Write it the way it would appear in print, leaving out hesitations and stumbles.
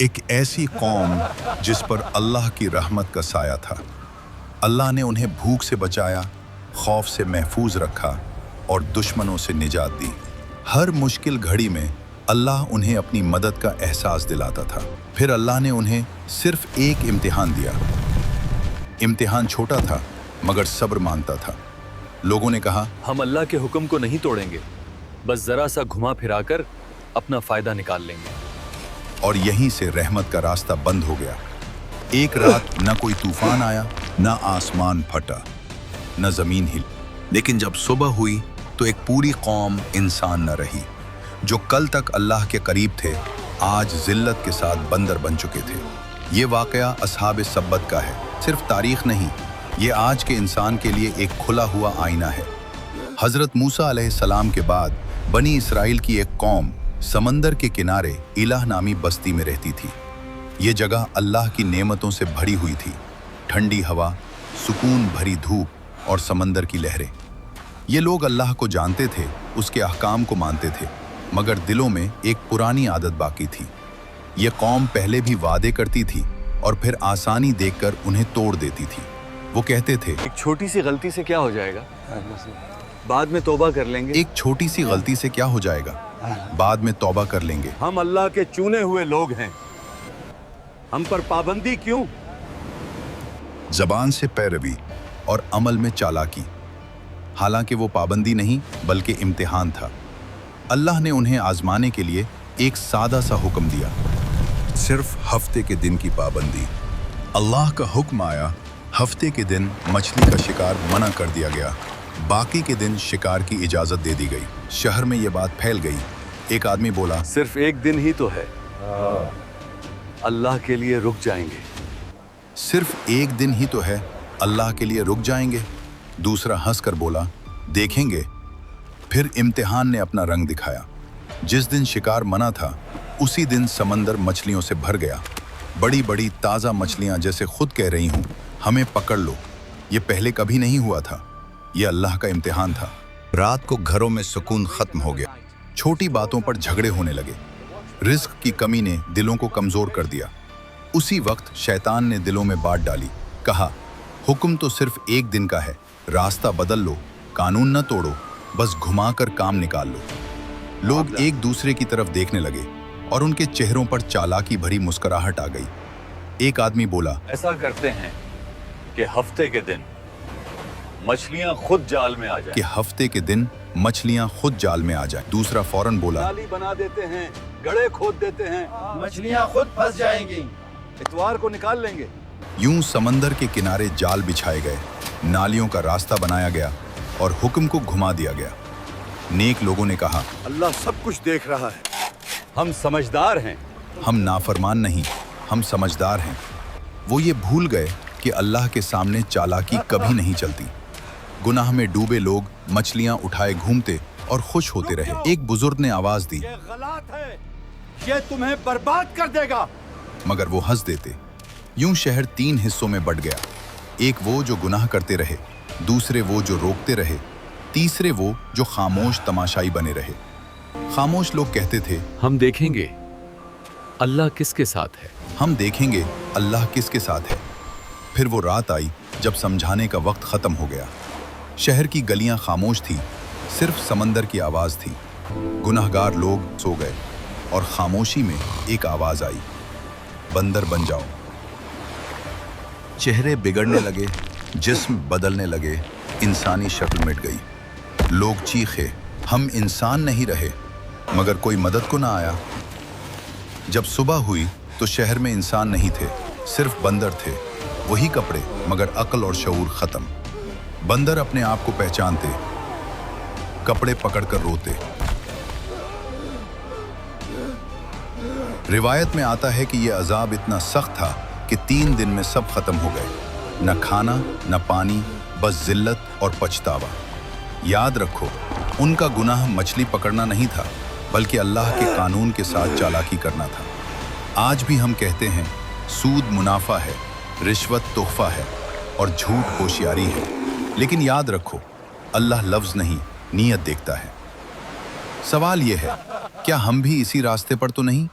एक ऐसी कौम जिस पर अल्लाह की रहमत का साया था। अल्लाह ने उन्हें भूख से बचाया, खौफ से महफूज रखा और दुश्मनों से निजात दी। हर मुश्किल घड़ी में अल्लाह उन्हें अपनी मदद का एहसास दिलाता था। फिर अल्लाह ने उन्हें सिर्फ एक इम्तिहान दिया। इम्तिहान छोटा था मगर सब्र मांगता था। लोगों ने कहा, हम अल्लाह के हुक्म को नहीं तोड़ेंगे, बस जरा सा घुमा फिराकर अपना फायदा निकाल लेंगे। और यहीं से रहमत का रास्ता बंद हो गया। एक रात न कोई तूफान आया, न आसमान फटा, न जमीन हिली। लेकिन जब सुबह हुई तो एक पूरी कौम इंसान न रही। जो कल तक अल्लाह के करीब थे, आज जिल्लत के साथ बंदर बन चुके थे। ये वाकया अस्हाब सब्बत का है, सिर्फ तारीख नहीं, ये आज के इंसान के लिए एक खुला हुआ आईना है। हजरत मूसा अलैहिस्सलाम के बाद बनी इसराइल की एक कौम समंदर के किनारे इलाह नामी बस्ती में रहती थी। ये जगह अल्लाह की नेमतों से भरी हुई थी। ठंडी हवा, सुकून भरी धूप और समंदर की लहरें। ये लोग अल्लाह को जानते थे, उसके अहकाम को मानते थे, मगर दिलों में एक पुरानी आदत बाकी थी। ये कौम पहले भी वादे करती थी और फिर आसानी देखकर उन्हें तोड़ देती थी। वो कहते थे, एक छोटी सी गलती से क्या हो जाएगा, बाद में तौबा कर लेंगे। एक छोटी सी गलती से क्या हो जाएगा, बाद में तौबा कर लेंगे। हम अल्लाह के चुने हुए लोग हैं, हम पर पाबंदी क्यों? जबान से पैरवी और अमल में चालाकी। हालांकि वो पाबंदी नहीं बल्कि इम्तिहान था। अल्लाह ने उन्हें आजमाने के लिए एक सादा सा हुक्म दिया, सिर्फ हफ्ते के दिन की पाबंदी। अल्लाह का हुक्म आया, हफ्ते के दिन मछली का शिकार मना कर दिया गया, बाकी के दिन शिकार की इजाजत दे दी गई। शहर में ये बात फैल गई। एक आदमी बोला, सिर्फ एक दिन ही तो है, अल्लाह के लिए रुक जाएंगे। सिर्फ एक दिन ही तो है, अल्लाह के लिए रुक जाएंगे। दूसरा हंसकर बोला, देखेंगे। फिर इम्तिहान ने अपना रंग दिखाया। जिस दिन शिकार मना था उसी दिन समंदर मछलियों से भर गया। बड़ी बड़ी ताज़ा मछलियां जैसे खुद कह रही हूं, हमें पकड़ लो। ये पहले कभी नहीं हुआ था। ये अल्लाह का इम्तिहान था। रात को घरों में सुकून खत्म हो गया। छोटी बातों पर झगड़े होने लगे। रिस्क की कमी ने दिलों को कमजोर कर दिया। उसी वक्त शैतान ने दिलों में बात डाली। कहा, हुक्म तो सिर्फ एक दिन का है, रास्ता बदल लो, कानून न तोड़ो, बस घुमाकर काम निकाल लो। लोग एक दूसरे की तरफ देखने लगे और उनके चेहरों पर चालाकी भरी मुस्कुराहट आ गई। एक आदमी बोला, ऐसा करते हैं कि हफ्ते के दिन मछलियां खुद जाल में आ जाएं। कि हफ्ते के दिन मछलियां खुद जाल में आ जाएं। दूसरा फौरन बोला, नाली बना देते हैं, गड्ढे खोद देते हैं, मछलियां खुद फंस जाएंगी। इतवार को निकाल लेंगे। यूं समंदर के किनारे जाल बिछाए गए, नालियों का रास्ता बनाया गया और हुक्म को घुमा दिया गया। नेक लोगों ने कहा, अल्लाह सब कुछ देख रहा है, हम समझदार हैं। हम नाफरमान नहीं, हम समझदार हैं। वो ये भूल गए कि अल्लाह के सामने चालाकी कभी नहीं चलती। गुनाह में डूबे लोग मछलियां उठाए घूमते और खुश होते रहे। एक बुजुर्ग ने आवाज दी, ये गलत है, ये तुम्हें बर्बाद कर देगा। मगर वो हंस देते। यूं शहर 3 हिस्सों में बट गया। एक वो जो गुनाह करते रहे, दूसरे वो जो रोकते रहे, तीसरे वो जो खामोश तमाशाई बने रहे। खामोश लोग कहते थे, हम देखेंगे अल्लाह किसके साथ है। हम देखेंगे अल्लाह किसके साथ है। फिर वो रात आई जब समझाने का वक्त खत्म हो गया। शहर की गलियां खामोश थी, सिर्फ समंदर की आवाज थी। गुनाहगार लोग सो गए और खामोशी में एक आवाज आई, बंदर बन जाओ। चेहरे बिगड़ने लगे, जिस्म बदलने लगे, इंसानी शक्ल मिट गई। लोग चीखे, हम इंसान नहीं रहे। मगर कोई मदद को ना आया। जब सुबह हुई तो शहर में इंसान नहीं थे, सिर्फ बंदर थे। वही कपड़े मगर अक्ल और शऊर खत्म। बंदर अपने आप को पहचानते, कपड़े पकड़कर रोते। रिवायत में आता है कि यह अजाब इतना सख्त था कि 3 दिन में सब खत्म हो गए। न खाना न पानी, बस जिल्लत और पछतावा। याद रखो, उनका गुनाह मछली पकड़ना नहीं था, बल्कि अल्लाह के कानून के साथ चालाकी करना था। आज भी हम कहते हैं, सूद मुनाफा है, रिश्वत तोहफा है और झूठ होशियारी है। लेकिन याद रखो, अल्लाह लफ्ज़ नहीं, नीयत देखता है। सवाल यह है, क्या हम भी इसी रास्ते पर तो नहीं?